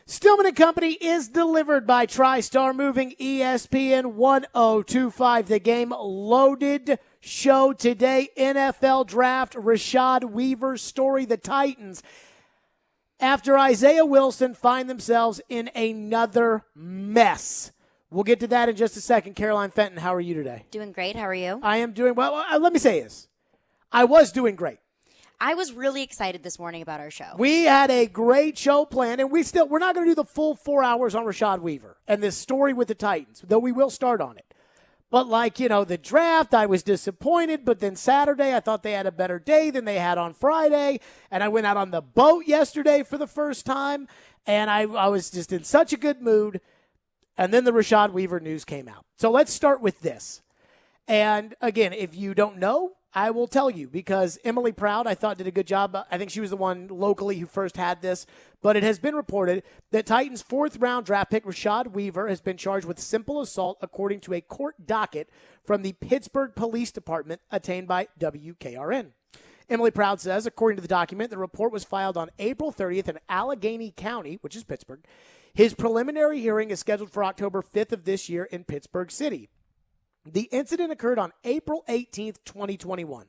Stillman and Company is delivered by TriStar Moving, ESPN 1025. The Game loaded show today. NFL Draft, Rashad Weaver's story. The Titans, after Isaiah Wilson, find themselves in another mess. We'll get to that in just a second. Caroline Fenton, how are you today? Doing great. How are you? I am doing well. Let me say this. I was doing great. I was really excited this morning about our show. We had a great show planned, and we're not going to do the full 4 hours on Rashad Weaver and this story with the Titans, though we will start on it. But the draft, I was disappointed, but then Saturday I thought they had a better day than they had on Friday, and I went out on the boat yesterday for the first time, and I was just in such a good mood, and then the Rashad Weaver news came out. So let's start with this. And again, if you don't know, I will tell you, because Emily Proud, I thought, did a good job. I think she was the one locally who first had this. But it has been reported that Titans' fourth-round draft pick, Rashad Weaver, has been charged with simple assault, according to a court docket from the Pittsburgh Police Department obtained by WKRN. Emily Proud says, according to the document, the report was filed on April 30th in Allegheny County, which is Pittsburgh. His preliminary hearing is scheduled for October 5th of this year in Pittsburgh City. The incident occurred on April 18th, 2021.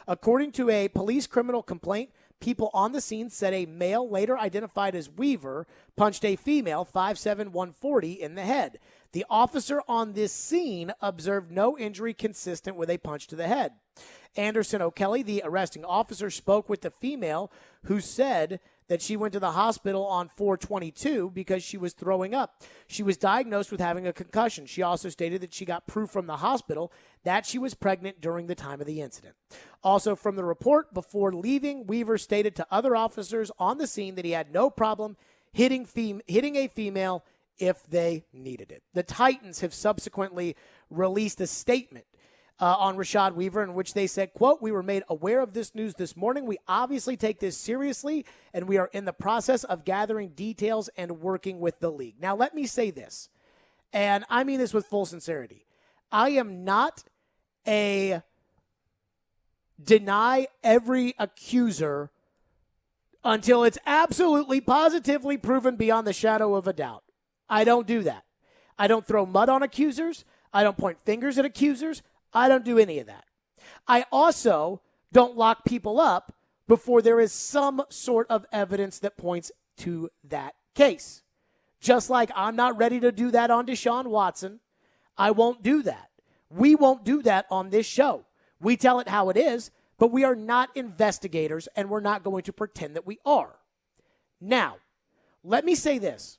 According to a police criminal complaint, people on the scene said a male, later identified as Weaver, punched a female, 5'7", 140, in the head. The officer on this scene observed no injury consistent with a punch to the head. Anderson O'Kelly, the arresting officer, spoke with the female, who said that she went to the hospital on 4/22 because she was throwing up. She was diagnosed with having a concussion. She also stated that she got proof from the hospital that she was pregnant during the time of the incident. Also from the report, before leaving, Weaver stated to other officers on the scene that he had no problem hitting a female if they needed it. The Titans have subsequently released a statement on Rashad Weaver, in which they said, quote, "We were made aware of this news this morning. We obviously take this seriously, and we are in the process of gathering details and working with the league." Now, let me say this, and I mean this with full sincerity. I am not a deny every accuser until it's absolutely positively proven beyond the shadow of a doubt. I don't do that. I don't throw mud on accusers. I don't point fingers at accusers. I don't do any of that. I also don't lock people up before there is some sort of evidence that points to that case. Just like I'm not ready to do that on Deshaun Watson, I won't do that. We won't do that on this show. We tell it how it is, but we are not investigators, and we're not going to pretend that we are. Now, let me say this.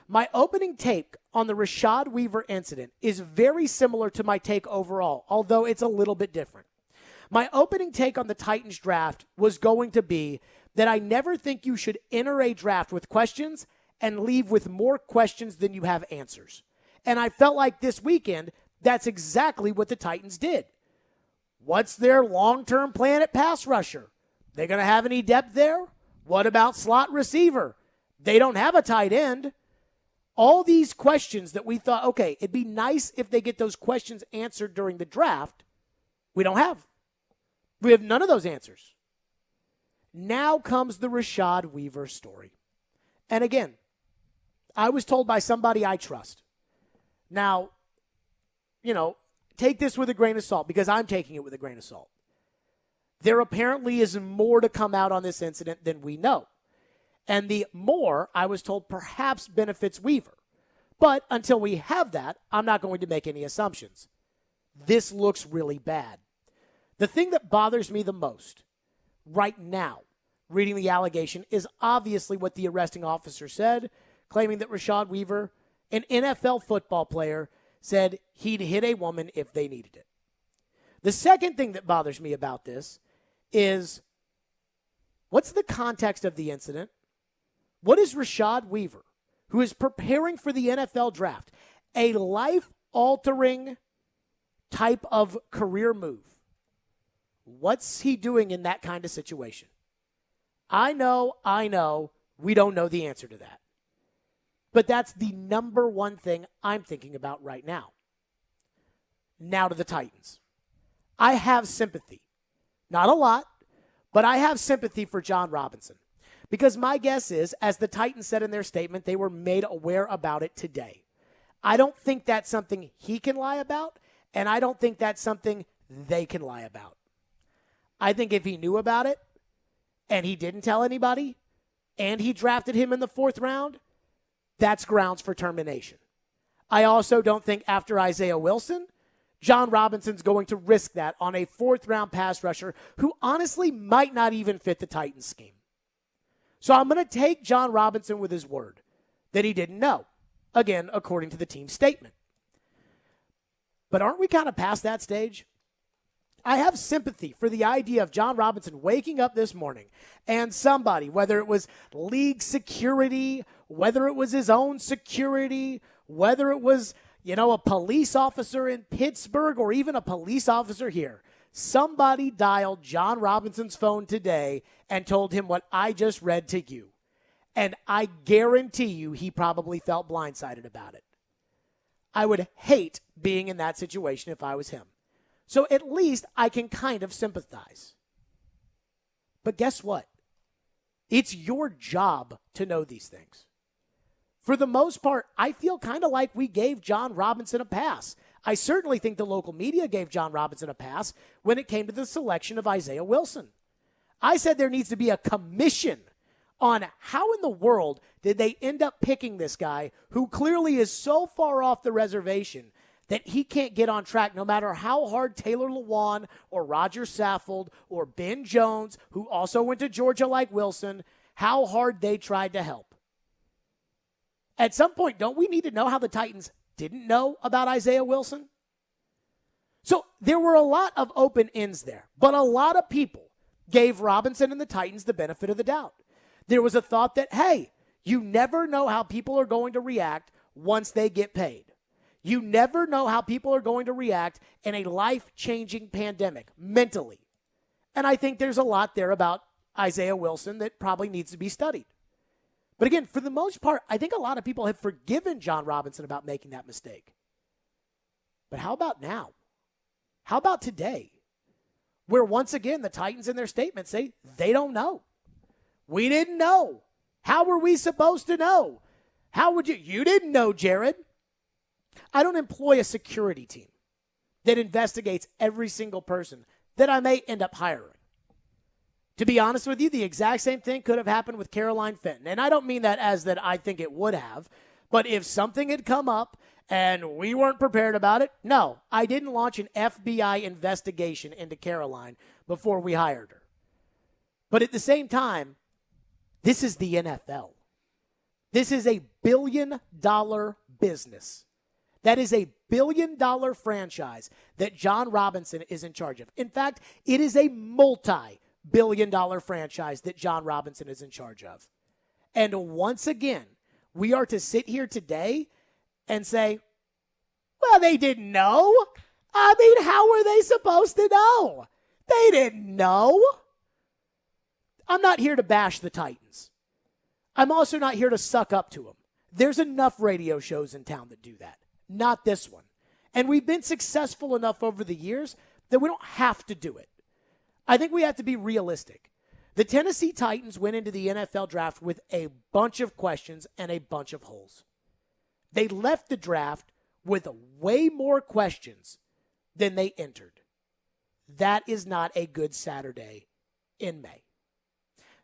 My opening take on the Rashad Weaver incident is very similar to my take overall, although it's a little bit different. My opening take on the Titans draft was going to be that I never think you should enter a draft with questions and leave with more questions than you have answers. And I felt like this weekend, that's exactly what the Titans did. What's their long-term plan at pass rusher? They going to have any depth there? What about slot receiver? They don't have a tight end. All these questions that we thought, okay, it'd be nice if they get those questions answered during the draft, we don't have. We have none of those answers. Now comes the Rashad Weaver story. And again, I was told by somebody I trust. Now, take this with a grain of salt, because I'm taking it with a grain of salt. There apparently is more to come out on this incident than we know. And the more, I was told, perhaps benefits Weaver. But until we have that, I'm not going to make any assumptions. This looks really bad. The thing that bothers me the most right now, reading the allegation, is obviously what the arresting officer said, claiming that Rashad Weaver, an NFL football player, said he'd hit a woman if they needed it. The second thing that bothers me about this is, what's the context of the incident? What is Rashad Weaver, who is preparing for the NFL draft, a life-altering type of career move, what's he doing in that kind of situation? I know, we don't know the answer to that. But that's the number one thing I'm thinking about right now. Now to the Titans. I have sympathy. Not a lot, but I have sympathy for John Robinson. Because my guess is, as the Titans said in their statement, they were made aware about it today. I don't think that's something he can lie about, and I don't think that's something they can lie about. I think if he knew about it and he didn't tell anybody and he drafted him in the 4th round, that's grounds for termination. I also don't think after Isaiah Wilson, John Robinson's going to risk that on a 4th-round pass rusher who honestly might not even fit the Titans scheme. So I'm going to take John Robinson with his word that he didn't know, again, according to the team's statement. But aren't we kind of past that stage? I have sympathy for the idea of John Robinson waking up this morning and somebody, whether it was league security, whether it was his own security, whether it was, a police officer in Pittsburgh or even a police officer here, somebody dialed John Robinson's phone today and told him what I just read to you. And I guarantee you he probably felt blindsided about it. I would hate being in that situation if I was him. So at least I can kind of sympathize. But guess what? It's your job to know these things. For the most part, I feel kind of like we gave John Robinson a pass. I certainly think the local media gave John Robinson a pass when it came to the selection of Isaiah Wilson. I said there needs to be a commission on how in the world did they end up picking this guy who clearly is so far off the reservation that he can't get on track no matter how hard Taylor Lewan or Roger Saffold or Ben Jones, who also went to Georgia like Wilson, how hard they tried to help. At some point, don't we need to know how the Titans didn't know about Isaiah Wilson? So there were a lot of open ends there, but a lot of people gave Robinson and the Titans the benefit of the doubt. There was a thought that, hey, you never know how people are going to react once they get paid. You never know how people are going to react in a life-changing pandemic mentally. And I think there's a lot there about Isaiah Wilson that probably needs to be studied. But again, for the most part, I think a lot of people have forgiven John Robinson about making that mistake. But how about now? How about today? Where once again, the Titans in their statement say they don't know. We didn't know. How were we supposed to know? How would you? You didn't know, Jared. I don't employ a security team that investigates every single person that I may end up hiring. To be honest with you, the exact same thing could have happened with Caroline Fenton. And I don't mean that as that I think it would have. But if something had come up and we weren't prepared about it, no, I didn't launch an FBI investigation into Caroline before we hired her. But at the same time, this is the NFL. This is a billion-dollar business. That is a billion-dollar franchise that John Robinson is in charge of. In fact, it is a multi-billion-dollar franchise that John Robinson is in charge of. And once again, we are to sit here today and say, well, they didn't know. I mean, how were they supposed to know? They didn't know. I'm not here to bash the Titans. I'm also not here to suck up to them. There's enough radio shows in town that do that. Not this one. And we've been successful enough over the years that we don't have to do it. I think we have to be realistic. The Tennessee Titans went into the NFL draft with a bunch of questions and a bunch of holes. They left the draft with way more questions than they entered. That is not a good Saturday in May.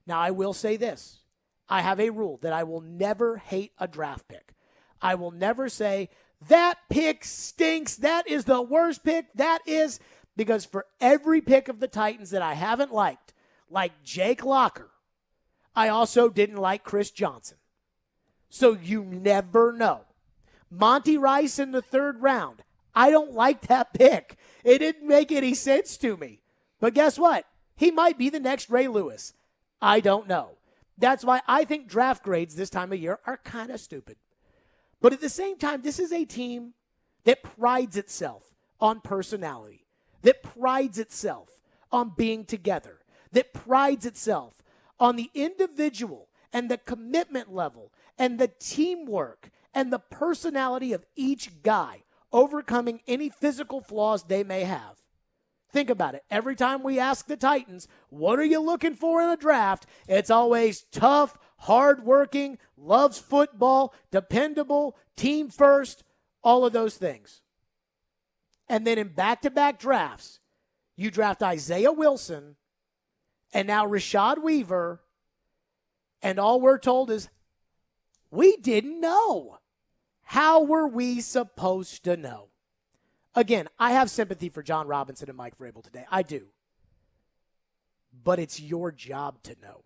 Now, I will say this. I have a rule that I will never hate a draft pick. I will never say, that pick stinks. That is the worst pick. That is, because for every pick of the Titans that I haven't liked, like Jake Locker, I also didn't like Chris Johnson. So you never know. Monty Rice in the 3rd round. I don't like that pick. It didn't make any sense to me. But guess what? He might be the next Ray Lewis. I don't know. That's why I think draft grades this time of year are kind of stupid. But at the same time, this is a team that prides itself on personality, that prides itself on being together, that prides itself on the individual and the commitment level and the teamwork and the personality of each guy overcoming any physical flaws they may have. Think about it. Every time we ask the Titans, what are you looking for in a draft? It's always tough, hardworking, loves football, dependable, team first, all of those things. And then in back-to-back drafts, you draft Isaiah Wilson and now Rashad Weaver, and all we're told is, we didn't know. How were we supposed to know? Again, I have sympathy for John Robinson and Mike Vrabel today. I do. But it's your job to know.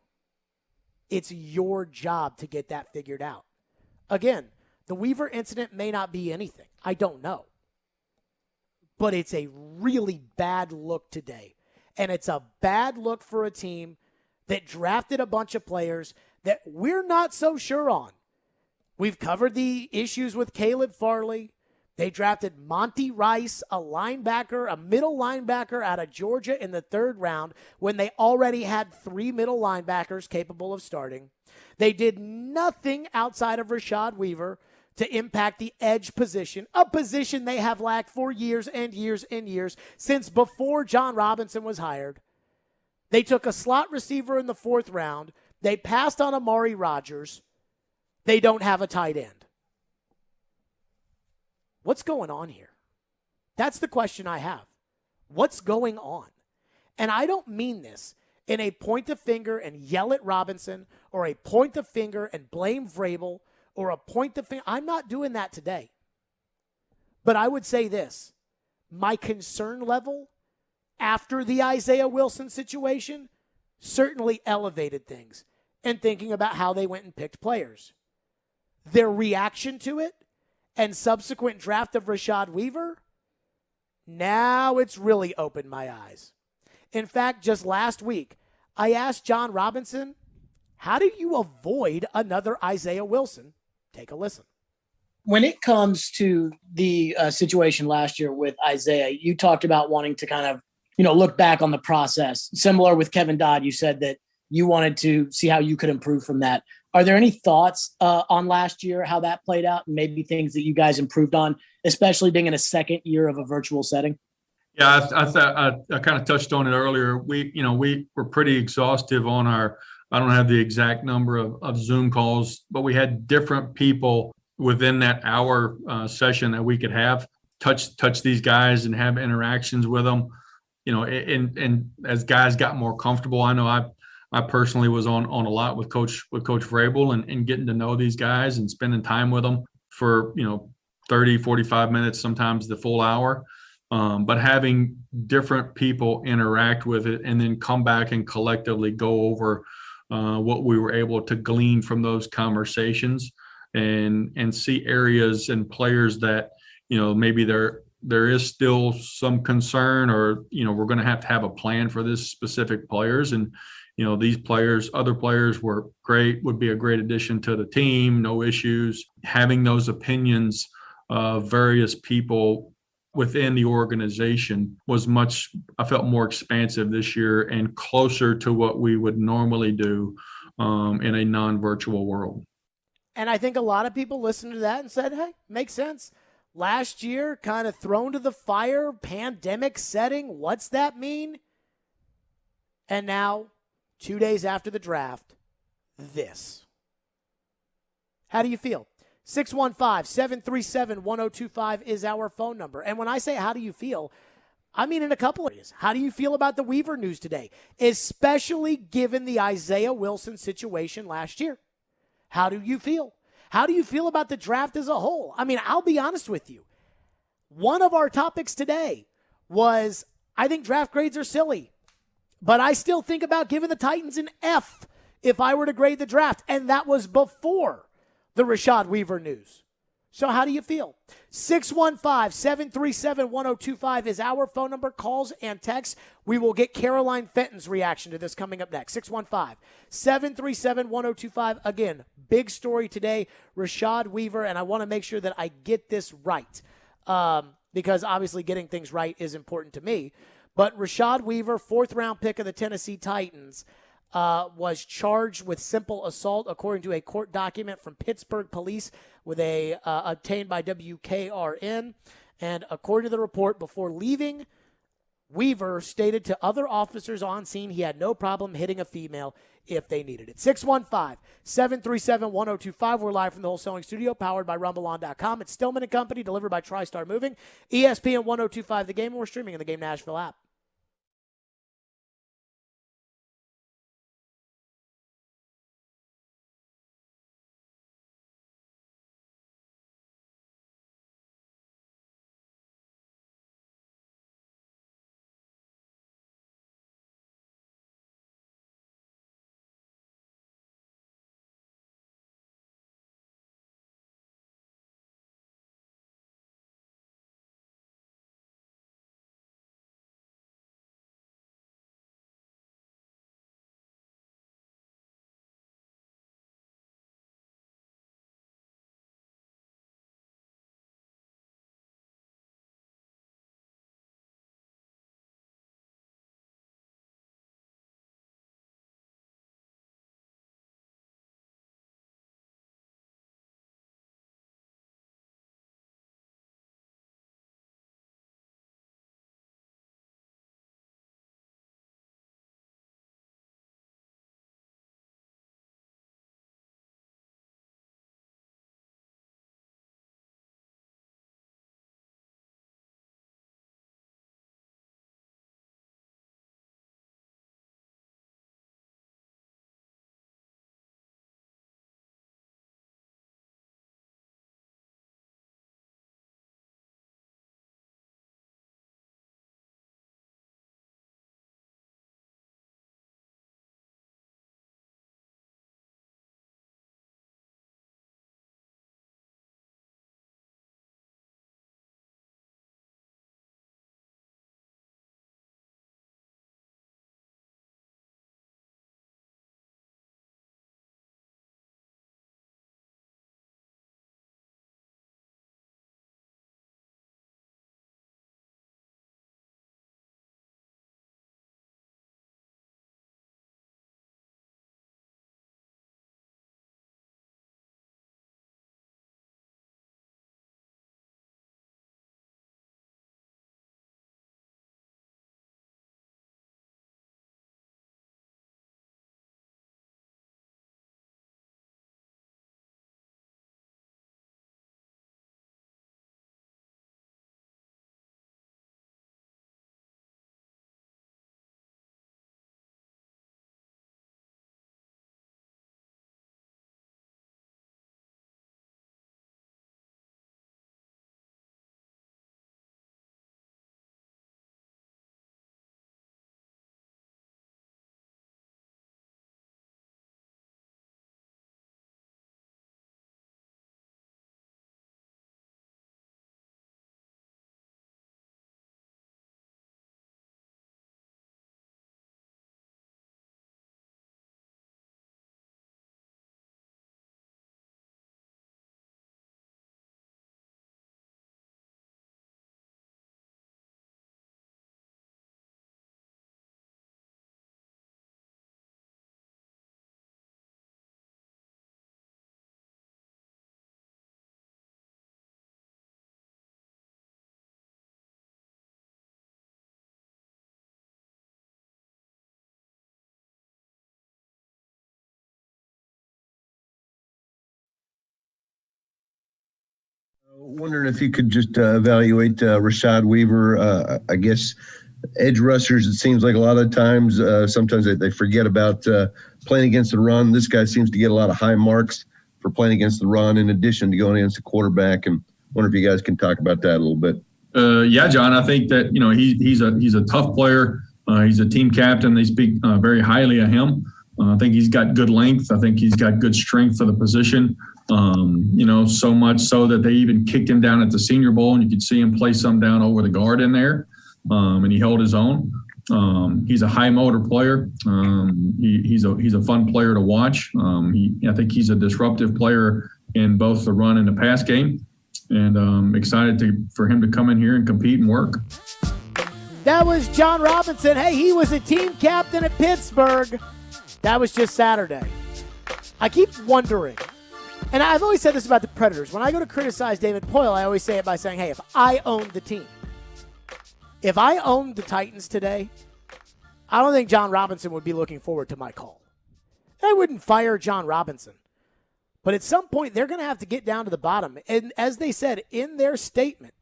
It's your job to get that figured out. Again, the Weaver incident may not be anything. I don't know. But it's a really bad look today. And it's a bad look for a team that drafted a bunch of players that we're not so sure on. We've covered the issues with Caleb Farley. They drafted Monty Rice, a linebacker, a middle linebacker out of Georgia in the 3rd round when they already had 3 middle linebackers capable of starting. They did nothing outside of Rashad Weaver to impact the edge position, a position they have lacked for years and years and years since before John Robinson was hired. They took a slot receiver in the 4th round. They passed on Amari Rodgers. They don't have a tight end. What's going on here? That's the question I have. What's going on? And I don't mean this in a point the finger and yell at Robinson or a point the finger and blame Vrabel or a point the finger. I'm not doing that today. But I would say this. My concern level after the Isaiah Wilson situation certainly elevated things and thinking about how they went and picked players. Their reaction to it and subsequent draft of Rashad Weaver, now it's really opened my eyes. In fact, just last week, I asked John Robinson, how do you avoid another Isaiah Wilson? Take a listen. When it comes to the situation last year with Isaiah, you talked about wanting to kind of, look back on the process. Similar with Kevin Dodd, you said that you wanted to see how you could improve from that. Are there any thoughts on last year, how that played out, and maybe things that you guys improved on, especially being in a second year of a virtual setting? Yeah, I thought I kind of touched on it earlier. We were pretty exhaustive on our. I don't have the exact number of Zoom calls, but we had different people within that hour session that we could have touch these guys and have interactions with them. And as guys got more comfortable, I know I personally was on a lot with Coach Vrabel and getting to know these guys and spending time with them for 30, 45 minutes, sometimes the full hour. But having different people interact with it and then come back and collectively go over what we were able to glean from those conversations and see areas and players that maybe there is still some concern, or we're going to have a plan for this specific players. And these players, other players were great, would be a great addition to the team, no issues. Having those opinions of various people within the organization was I felt more expansive this year and closer to what we would normally do in a non-virtual world. And I think a lot of people listened to that and said, hey, makes sense. Last year, kind of thrown to the fire, pandemic setting, what's that mean? And now, 2 days after the draft, this. How do you feel? 615-737-1025 is our phone number. And when I say how do you feel, I mean in a couple of areas. How do you feel about the Weaver news today, especially given the Isaiah Wilson situation last year? How do you feel? How do you feel about the draft as a whole? I mean, I'll be honest with you. One of our topics today was, I think draft grades are silly, but I still think about giving the Titans an F if I were to grade the draft. And that was before the Rashad Weaver news. So how do you feel? 615-737-1025 is our phone number. Calls and texts. We will get Caroline Fenton's reaction to this coming up next. 615-737-1025. Again, big story today, Rashad Weaver, and I want to make sure that I get this right because obviously getting things right is important to me. But Rashad Weaver, 4th-round pick of the Tennessee Titans, was charged with simple assault, according to a court document from Pittsburgh police with obtained by WKRN. And according to the report, before leaving Weaver stated to other officers on scene he had no problem hitting a female if they needed it. 615-737-1025. We're live from the wholesaling studio, powered by RumbleOn.com. It's Stillman & Company, delivered by TriStar Moving. ESPN 1025 The Game, and we're streaming in the Game Nashville app. Wondering if you could just evaluate Rashad Weaver. I guess edge rushers, it seems like a lot of times, sometimes they forget about playing against the run. This guy seems to get a lot of high marks for playing against the run, in addition to going against the quarterback. And wonder if you guys can talk about that a little bit. Yeah, John, I think that, he's a tough player. He's a team captain. They speak very highly of him. I think he's got good length. I think he's got good strength for the position. So much so that they even kicked him down at the Senior Bowl, and you could see him play some down over the guard in there, and he held his own. He's a high motor player. He's a fun player to watch. I think he's a disruptive player in both the run and the pass game, and excited for him to come in here and compete and work. That was John Robinson. Hey, he was a team captain at Pittsburgh. That was just Saturday. I keep wondering, and I've always said this about the Predators. When I go to criticize David Poyle, I always say it by saying, hey, if I owned the team, If I owned the Titans today, I don't think John Robinson would be looking forward to my call. I wouldn't fire John Robinson. But at some point, they're going to have to get down to the bottom. And as they said in their statement,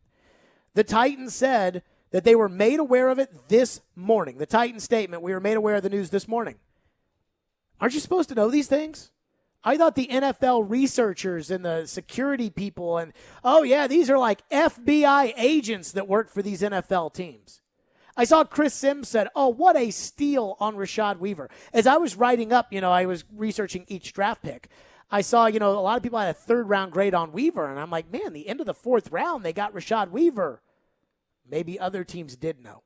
the Titans said that they were made aware of it this morning. The Titans statement, we were made aware of the news this morning. Aren't you supposed to know these things? I thought the NFL researchers and the security people and, oh, yeah, these are like FBI agents that work for these NFL teams. I saw Chris Sims said, oh, what a steal on Rashad Weaver. As I was writing up, I was researching each draft pick. I saw, a lot of people had a third-round grade on Weaver, and I'm like, man, the end of the fourth round, they got Rashad Weaver. Maybe other teams did know.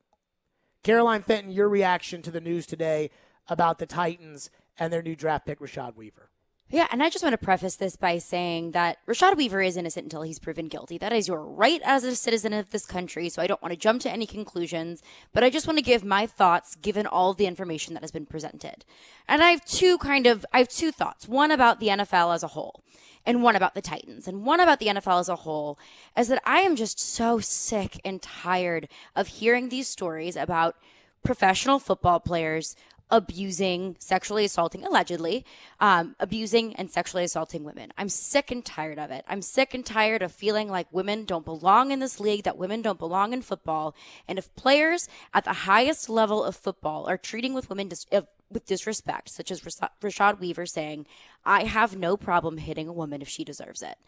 Caroline Fenton, your reaction to the news today about the Titans and their new draft pick, Rashad Weaver. Yeah, and I just want to preface this by saying that Rashad Weaver is innocent until he's proven guilty. That is your right as a citizen of this country, so I don't want to jump to any conclusions, but I just want to give my thoughts given all of the information that has been presented. And I have two thoughts. One about the NFL as a whole, and one about the Titans. And one about the NFL as a whole is that I am just so sick and tired of hearing these stories about professional football players abusing, sexually assaulting, allegedly, abusing and sexually assaulting women. I'm sick and tired of it. I'm sick and tired of feeling like women don't belong in this league, that women don't belong in football. And if players at the highest level of football are treating with women with disrespect, such as Rashad Weaver saying, I have no problem hitting a woman if she deserves it.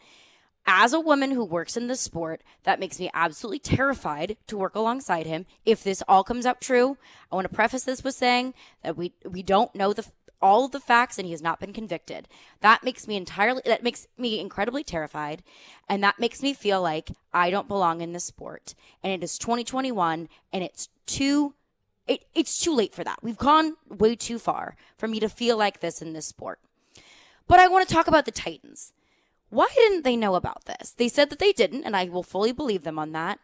As a woman who works in this sport, that makes me absolutely terrified to work alongside him. If this all comes out true, I want to preface this with saying that we don't know all of the facts and he has not been convicted. That makes me incredibly terrified, and that makes me feel like I don't belong in this sport. And it is 2021, and it's too late for that. We've gone way too far for me to feel like this in this sport. But I want to talk about the Titans. Why didn't they know about this? They said that they didn't, and I will fully believe them on that,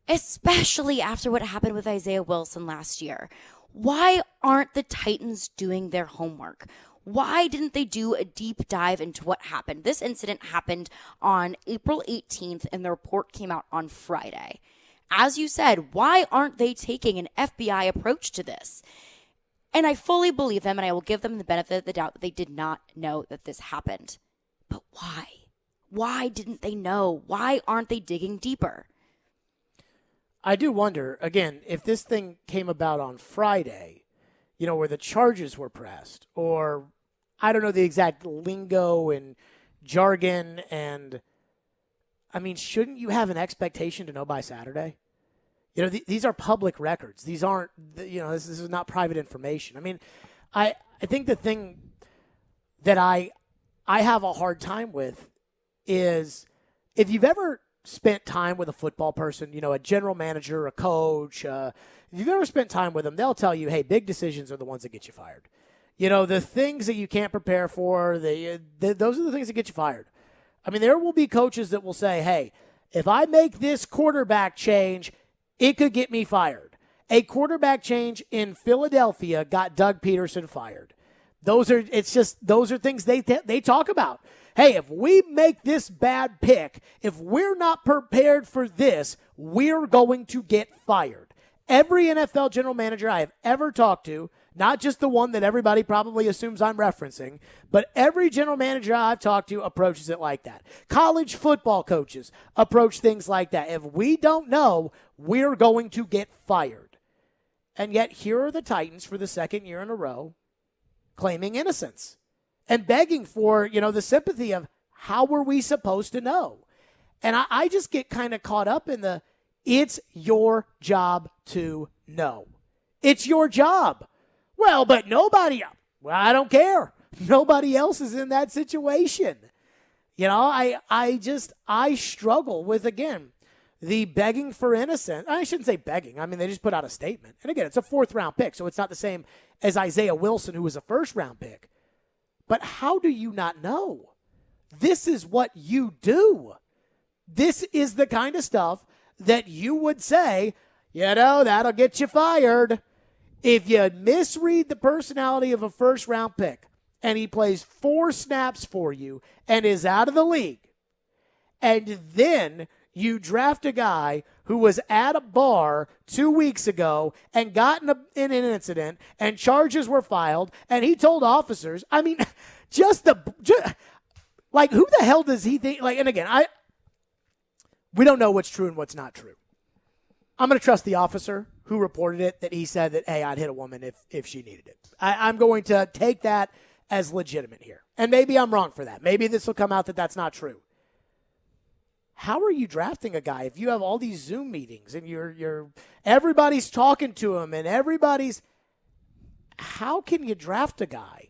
especially after what happened with Isaiah Wilson last year. Why aren't the Titans doing their homework? Why didn't they do a deep dive into what happened? This incident happened on April 18th, and the report came out on Friday. As you said, why aren't they taking an FBI approach to this? And I fully believe them, and I will give them the benefit of the doubt that they did not know that this happened. But why? Why didn't they know? Why aren't they digging deeper? I do wonder, again, if this thing came about on Friday, where the charges were pressed, or I don't know the exact lingo and jargon, and I mean, shouldn't you have an expectation to know by Saturday? These are public records. These aren't, this is not private information. I mean, I think the thing that I have a hard time with is if you've ever spent time with a football person, a general manager, a coach, if you've ever spent time with them, they'll tell you, hey, big decisions are the ones that get you fired. The things that you can't prepare for, those are the things that get you fired. I mean, there will be coaches that will say, hey, if I make this quarterback change, it could get me fired. A quarterback change in Philadelphia got Doug Peterson fired. Those are things they talk about. Hey, if we make this bad pick, if we're not prepared for this, we're going to get fired. Every NFL general manager I have ever talked to, not just the one that everybody probably assumes I'm referencing, but every general manager I've talked to approaches it like that. College football coaches approach things like that. If we don't know, we're going to get fired. And yet here are the Titans for the second year in a row claiming innocence and begging for, the sympathy of how were we supposed to know? And I just get kind of caught up in it's your job to know. It's your job. Well, but I don't care. Nobody else is in that situation. I struggle with, again, the begging for innocence. I shouldn't say begging. I mean, they just put out a statement. And again, it's a fourth-round pick, so it's not the same as Isaiah Wilson, who was a first-round pick. But how do you not know? This is what you do. This is the kind of stuff that you would say, that'll get you fired. If you misread the personality of a first-round pick and he plays 4 snaps for you and is out of the league, and then you draft a guy who was at a bar 2 weeks ago and got in an incident and charges were filed and he told officers, I mean, like, who the hell does he think? Like, and again, we don't know what's true and what's not true. I'm going to trust the officer who reported it, that he said that, hey, I'd hit a woman if she needed it. I'm going to take that as legitimate here. And maybe I'm wrong for that. Maybe this will come out that that's not true. How are you drafting a guy if you have all these Zoom meetings and you're everybody's talking to him and how can you draft a guy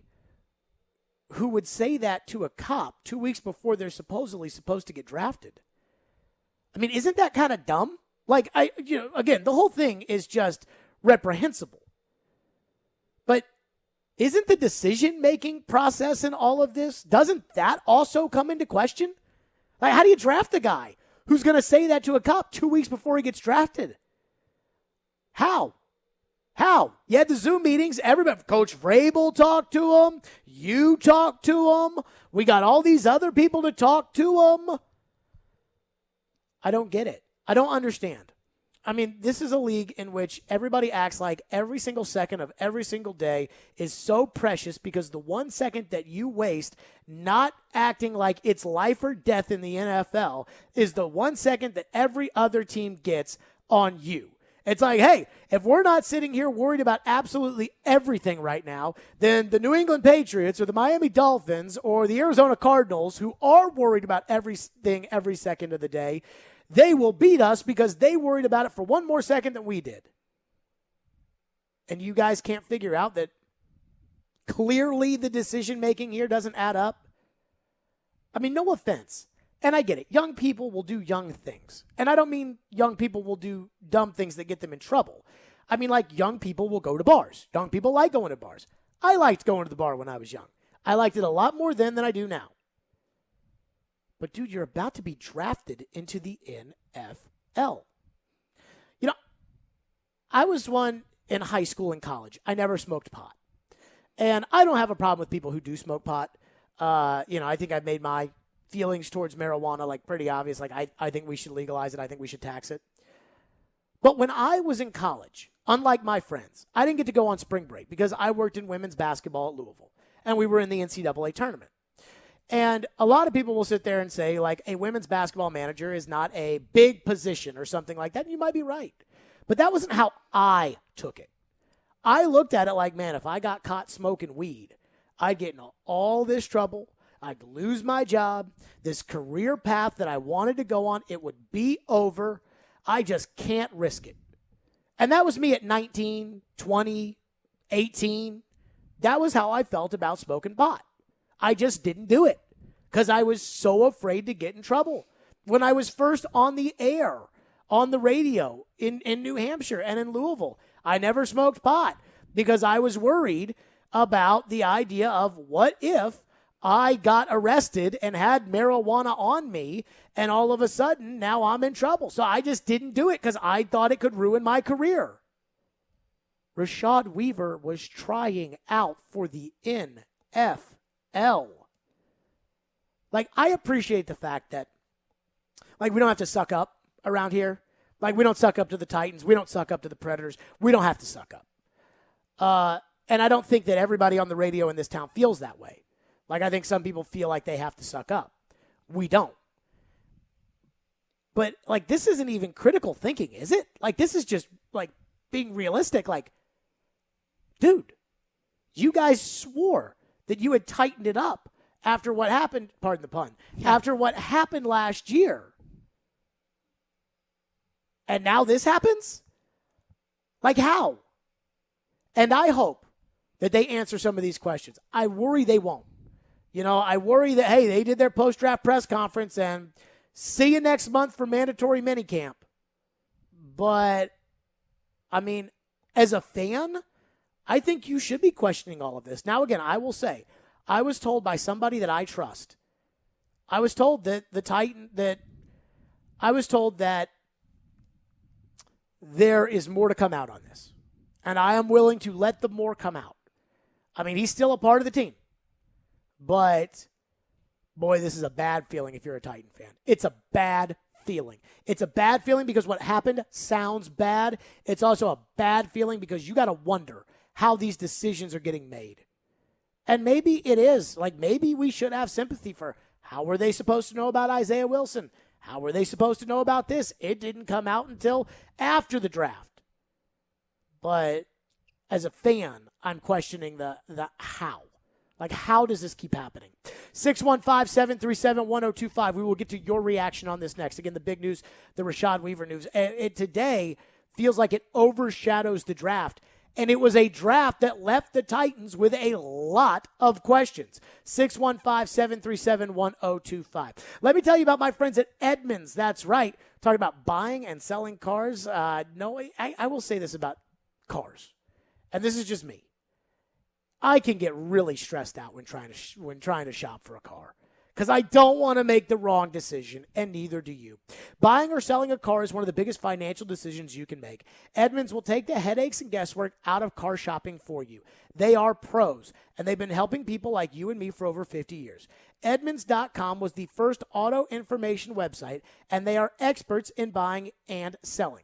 who would say that to a cop 2 weeks before they're supposedly supposed to get drafted? I mean, isn't that kind of dumb? Like, again, the whole thing is just reprehensible. But isn't the decision-making process in all of this, doesn't that also come into question? Like, how do you draft a guy who's going to say that to a cop 2 weeks before he gets drafted? How? You had the Zoom meetings. Everybody, Coach Vrabel talked to him. You talked to him. We got all these other people to talk to him. I don't get it. I don't understand. I mean, this is a league in which everybody acts like every single second of every single day is so precious, because the 1 second that you waste not acting like it's life or death in the NFL is the 1 second that every other team gets on you. It's like, hey, if we're not sitting here worried about absolutely everything right now, then the New England Patriots or the Miami Dolphins or the Arizona Cardinals, who are worried about everything every second of the day, they will beat us because they worried about it for one more second than we did. And you guys can't figure out that clearly the decision-making here doesn't add up? I mean, no offense. And I get it. Young people will do young things. And I don't mean young people will do dumb things that get them in trouble. I mean, like, young people will go to bars. Young people like going to bars. I liked going to the bar when I was young. I liked it a lot more then than I do now. But, dude, you're about to be drafted into the NFL. You know, I was one in high school and college. I never smoked pot. And I don't have a problem with people who do smoke pot. I think I've made my feelings towards marijuana, like, pretty obvious. Like, I think we should legalize it. I think we should tax it. But when I was in college, unlike my friends, I didn't get to go on spring break because I worked in women's basketball at Louisville. And we were in the NCAA tournament. And a lot of people will sit there and say, like, a women's basketball manager is not a big position or something like that. And you might be right. But that wasn't how I took it. I looked at it like, man, if I got caught smoking weed, I'd get in all this trouble. I'd lose my job. This career path that I wanted to go on, it would be over. I just can't risk it. And that was me at 19, 20, 18. That was how I felt about smoking pot. I just didn't do it because I was so afraid to get in trouble. When I was first on the air, on the radio in New Hampshire and in Louisville, I never smoked pot because I was worried about the idea of what if I got arrested and had marijuana on me and all of a sudden now I'm in trouble. So I just didn't do it because I thought it could ruin my career. Rashad Weaver was trying out for the NFL. Like, I appreciate the fact that, like, we don't have to suck up around here. Like, we don't suck up to the Titans. We don't suck up to the Predators. We don't have to suck up. And I don't think that everybody on the radio in this town feels that way. Like, I think some people feel like they have to suck up. We don't. But, like, this isn't even critical thinking, is it? Like, this is just, like, being realistic. Like, dude, you guys swore that you had tightened it up after what happened, pardon the pun, after what happened last year. And now this happens? Like, how? And I hope that they answer some of these questions. I worry they won't. I worry that, hey, they did their post-draft press conference and see you next month for mandatory minicamp. But, I mean, as a fan, I think you should be questioning all of this. Now, again, I will say, I was told by somebody that I trust. I was told that there is more to come out on this. And I am willing to let the more come out. I mean, he's still a part of the team. But, boy, this is a bad feeling if you're a Titan fan. It's a bad feeling. It's a bad feeling because what happened sounds bad. It's also a bad feeling because you got to wonder how these decisions are getting made. And maybe it is. Like, maybe we should have sympathy for how were they supposed to know about Isaiah Wilson? How were they supposed to know about this? It didn't come out until after the draft. But as a fan, I'm questioning the how. Like, how does this keep happening? 615-737-1025. We will get to your reaction on this next. Again, the big news, the Rashad Weaver news. It today feels like it overshadows the draft. And it was a draft that left the Titans with a lot of questions. 615-737-1025. Let me tell you about my friends at Edmunds. That's right. Talking about buying and selling cars. No, I will say this about cars. And this is just me. I can get really stressed out when trying to shop for a car because I don't want to make the wrong decision, and neither do you. Buying or selling a car is one of the biggest financial decisions you can make. Edmunds will take the headaches and guesswork out of car shopping for you. They are pros, and they've been helping people like you and me for over 50 years. Edmunds.com was the first auto information website, and they are experts in buying and selling.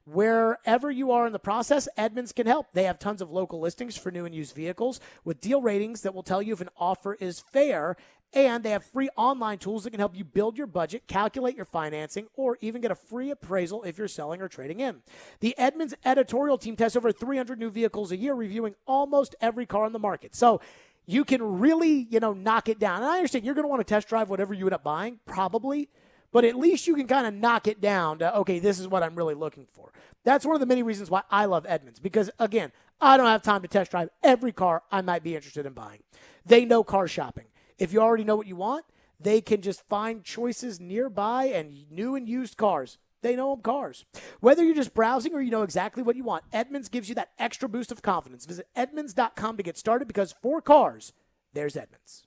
Wherever you are in the process, Edmunds can help. They have tons of local listings for new and used vehicles with deal ratings that will tell you if an offer is fair, and they have free online tools that can help you build your budget, calculate your financing, or even get a free appraisal if you're selling or trading in. The Edmunds editorial team tests over 300 new vehicles a year, reviewing almost every car on the market. So you can really, knock it down. And I understand you're going to want to test drive whatever you end up buying, probably. But at least you can kind of knock it down to, okay, this is what I'm really looking for. That's one of the many reasons why I love Edmunds. Because, again, I don't have time to test drive every car I might be interested in buying. They know car shopping. If you already know what you want, they can just find choices nearby and new and used cars. They know them cars. Whether you're just browsing or you know exactly what you want, Edmunds gives you that extra boost of confidence. Visit Edmunds.com to get started because for cars, there's Edmunds.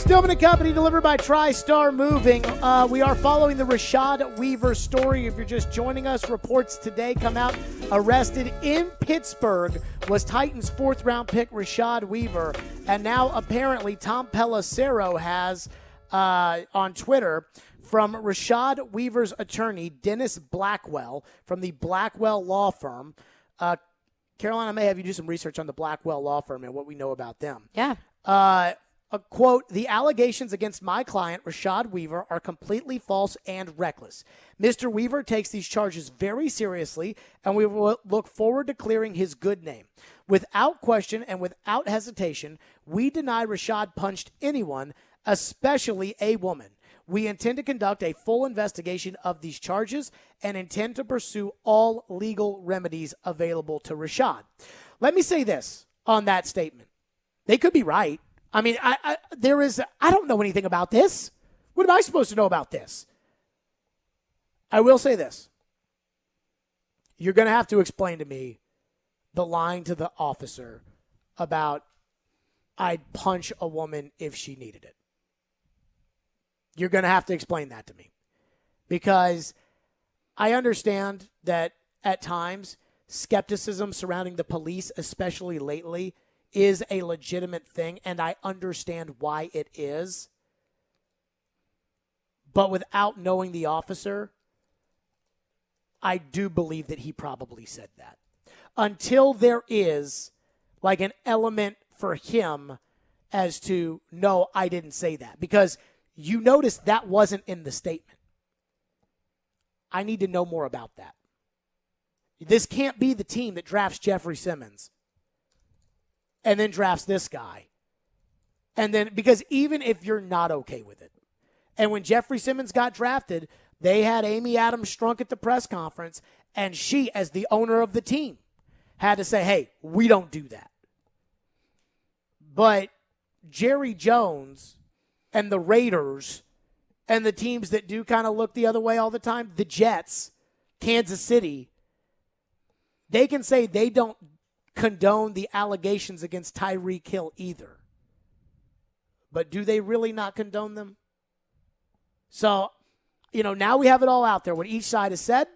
Stillman and Company, delivered by TriStar Moving. We are following the Rashad Weaver story. If you're just joining us, reports today come out. Arrested in Pittsburgh was Titans' fourth-round pick Rashad Weaver. And now apparently Tom Pelissero has on Twitter from Rashad Weaver's attorney, Dennis Blackwell, from the Blackwell Law Firm. Caroline, I may have you do some research on the Blackwell Law Firm and what we know about them. Yeah. A quote, "The allegations against my client, Rashad Weaver, are completely false and reckless. Mr. Weaver takes these charges very seriously, and we will look forward to clearing his good name. Without question and without hesitation, we deny Rashad punched anyone, especially a woman. We intend to conduct a full investigation of these charges and intend to pursue all legal remedies available to Rashad." Let me say this on that statement. They could be right. I mean, I don't know anything about this. What am I supposed to know about this? I will say this. You're going to have to explain to me the line to the officer about I'd punch a woman if she needed it. You're going to have to explain that to me. Because I understand that at times skepticism surrounding the police, especially lately, is a legitimate thing, and I understand why it is. But without knowing the officer, I do believe that he probably said that. Until there is like an element for him as to, no, I didn't say that. Because you notice that wasn't in the statement. I need to know more about that. This can't be the team that drafts Jeffrey Simmons and then drafts this guy. And then, because even if you're not okay with it, and when Jeffrey Simmons got drafted, they had Amy Adams Strunk at the press conference, and she, as the owner of the team, had to say, hey, we don't do that. But Jerry Jones and the Raiders and the teams that do kind of look the other way all the time, the Jets, Kansas City, they can say they don't condone the allegations against Tyreek Hill either. But do they really not condone them? So, now we have it all out there, what each side has said.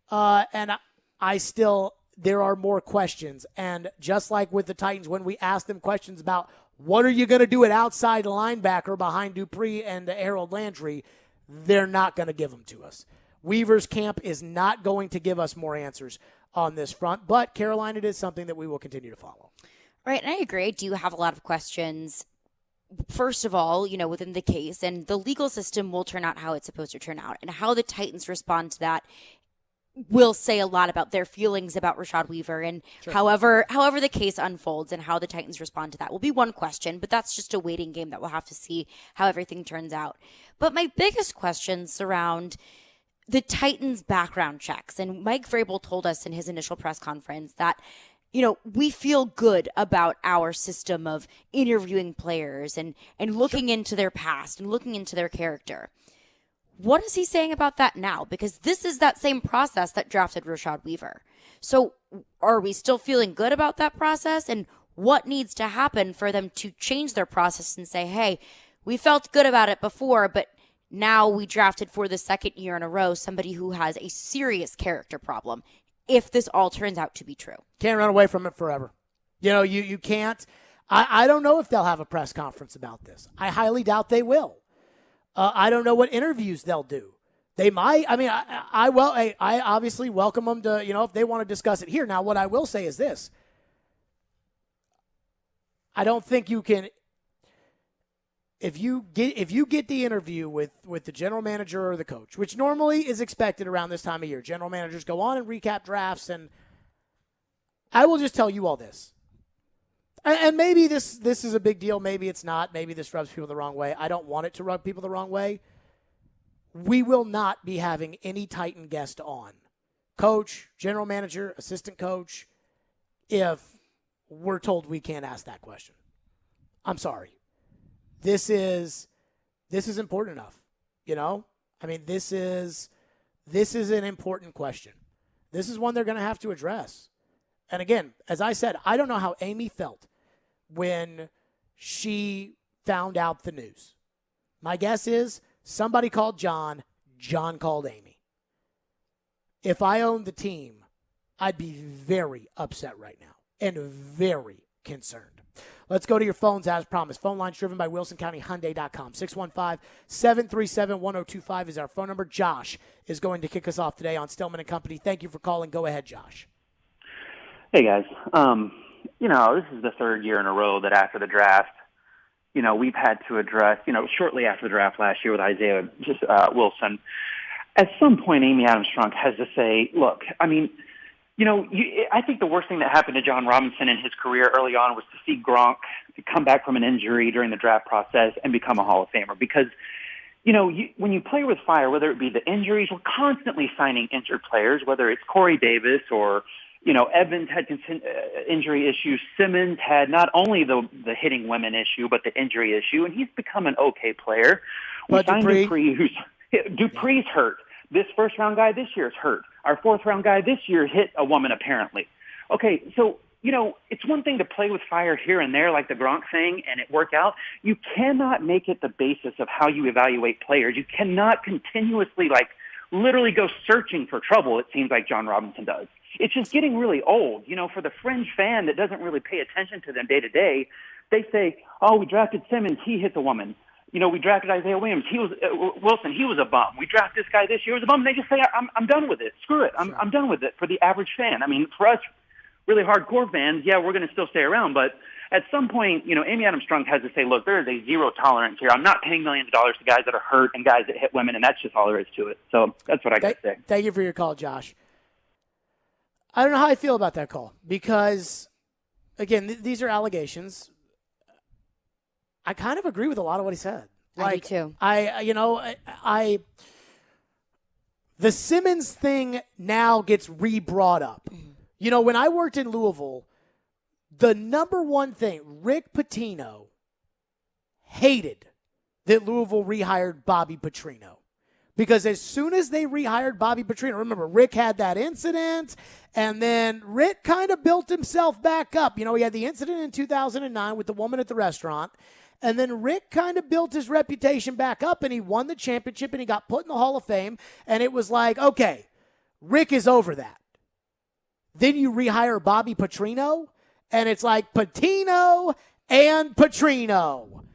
And I still, there are more questions. And just like with the Titans, when we ask them questions about what are you going to do at outside linebacker behind Dupree and Harold Landry, they're not going to give them to us. Weaver's camp is not going to give us more answers on this front, but Caroline, it is something that we will continue to follow. Right, and I agree. I do have a lot of questions. First of all, within the case, and the legal system will turn out how it's supposed to turn out, and how the Titans respond to that will say a lot about their feelings about Rashad Weaver, and Sure. however the case unfolds and how the Titans respond to that will be one question, but that's just a waiting game that we'll have to see how everything turns out. But my biggest questions surround the Titans' background checks, and Mike Vrabel told us in his initial press conference that we feel good about our system of interviewing players and looking into their past and looking into their character. What is he saying about that now? Because this is that same process that drafted Rashad Weaver. So are we still feeling good about that process? And what needs to happen for them to change their process and say, hey, we felt good about it before, but now we drafted for the second year in a row somebody who has a serious character problem, if this all turns out to be true. Can't run away from it forever. You can't. I don't know if they'll have a press conference about this. I highly doubt they will. I don't know what interviews they'll do. They might. I mean, I obviously welcome them to, if they want to discuss it here. Now, what I will say is this. I don't think you can, if you get the interview with the general manager or the coach, which normally is expected around this time of year, general managers go on and recap drafts, and I will just tell you all this. And maybe this is a big deal. Maybe it's not. Maybe this rubs people the wrong way. I don't want it to rub people the wrong way. We will not be having any Titan guest on, coach, general manager, assistant coach, if we're told we can't ask that question. I'm sorry. This is important enough, I mean, this is an important question. This is one they're going to have to address. And again, as I said, I don't know how Amy felt when she found out the news. My guess is somebody called John, John called Amy. If I owned the team, I'd be very upset right now and very concerned. Let's go to your phones as promised. Phone lines driven by WilsonCountyHyundai.com. 615-737-1025 is our phone number. Josh is going to kick us off today on Stillman and Company. Thank you for calling. Go ahead, Josh. Hey, guys. This is the third year in a row that after the draft, we've had to address, shortly after the draft last year with Isaiah Wilson, at some point Amy Adams-Strunk has to say, look, I think the worst thing that happened to John Robinson in his career early on was to see Gronk come back from an injury during the draft process and become a Hall of Famer. Because, when you play with fire, whether it be the injuries, we're constantly signing injured players, whether it's Corey Davis or, Evans had injury issues. Simmons had not only the hitting women issue, but the injury issue, and he's become an okay player. We signed Dupree. Dupree's hurt. This first-round guy this year is hurt. Our fourth-round guy this year hit a woman, apparently. Okay, so, it's one thing to play with fire here and there like the Gronk thing and it work out. You cannot make it the basis of how you evaluate players. You cannot continuously, literally go searching for trouble, it seems like John Robinson does. It's just getting really old. For the fringe fan that doesn't really pay attention to them day to day, they say, oh, we drafted Simmons, he hit the woman. We drafted Isaiah Williams. Wilson. He was a bum. We drafted this guy this year. He was a bum. And they just say, I'm done with it. Screw it. I'm done with it for the average fan. For us, really hardcore fans, yeah, we're going to still stay around. But at some point, Amy Adams-Strunk has to say, look, there is a zero tolerance here. I'm not paying millions of dollars to guys that are hurt and guys that hit women, and that's just all there is to it. So that's what I got to say. Thank you for your call, Josh. I don't know how I feel about that call because, again, these are allegations. I kind of agree with a lot of what he said. I do too. The Simmons thing now gets re-brought up. Mm-hmm. When I worked in Louisville, the number one thing, Rick Pitino hated that Louisville rehired Bobby Petrino. Because as soon as they rehired Bobby Petrino, remember, Rick had that incident, and then Rick kind of built himself back up. He had the incident in 2009 with the woman at the restaurant, and then Rick kind of built his reputation back up, and he won the championship, and he got put in the Hall of Fame, and it was like, okay, Rick is over that. Then you rehire Bobby Petrino, and it's like Pitino and Petrino.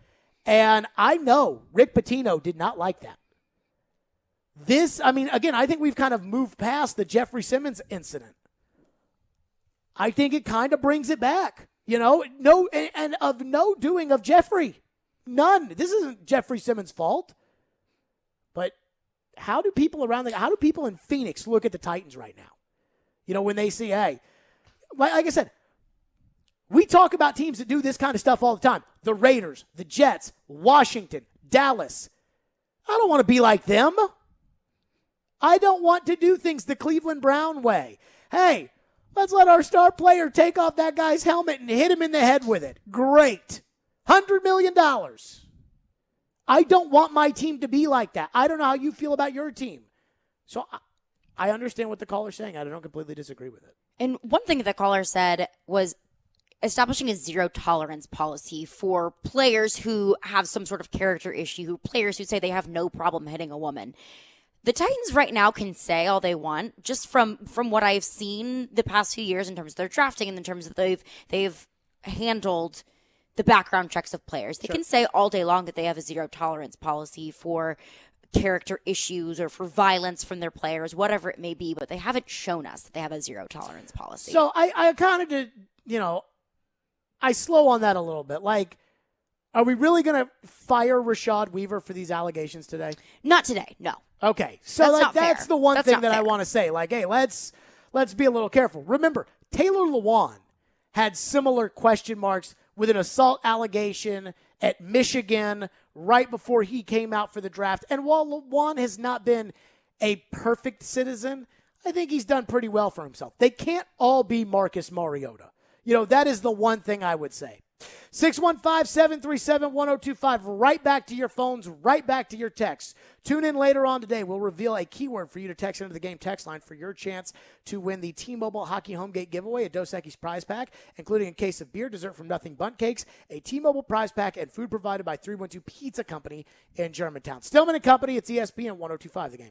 And I know Rick Pitino did not like that. I think we've kind of moved past the Jeffrey Simmons incident. I think it kind of brings it back. No doing of Jeffrey. None. This isn't Jeffrey Simmons' fault. But how do people in Phoenix look at the Titans right now? When they see, hey, like I said, we talk about teams that do this kind of stuff all the time. The Raiders, the Jets, Washington, Dallas. I don't want to be like them. I don't want to do things the Cleveland Brown way. Hey, let's let our star player take off that guy's helmet and hit him in the head with it. Great. $100 million. I don't want my team to be like that. I don't know how you feel about your team. So I understand what the caller's saying. I don't completely disagree with it. And one thing that the caller said was establishing a zero tolerance policy for players who have some sort of character issue, players who say they have no problem hitting a woman. The Titans right now can say all they want, just from what I've seen the past few years in terms of their drafting and in terms of they've handled the background checks of players. They can say all day long that they have a zero tolerance policy for character issues or for violence from their players, whatever it may be, but they haven't shown us that they have a zero tolerance policy. So I kind of did, I slow on that a little bit. Like, are we really going to fire Rashad Weaver for these allegations today? Not today, no. Okay, so that's the one thing that fair. I want to say. Like, hey, let's be a little careful. Remember, Taylor Lewan had similar question marks with an assault allegation at Michigan right before he came out for the draft. And while Lewan has not been a perfect citizen, I think he's done pretty well for himself. They can't all be Marcus Mariota. That is the one thing I would say. 615-737-1025. Right back to your phones, right back to your texts. Tune in later on today. We'll reveal a keyword for you to text into the game text line for your chance to win the T-Mobile Hockey Homegate giveaway, a Dos Equis prize pack, including a case of beer, dessert from Nothing Bundt Cakes, a T-Mobile prize pack, and food provided by 312 Pizza Company in Germantown. Stillman and Company, it's ESPN 1025 The Game.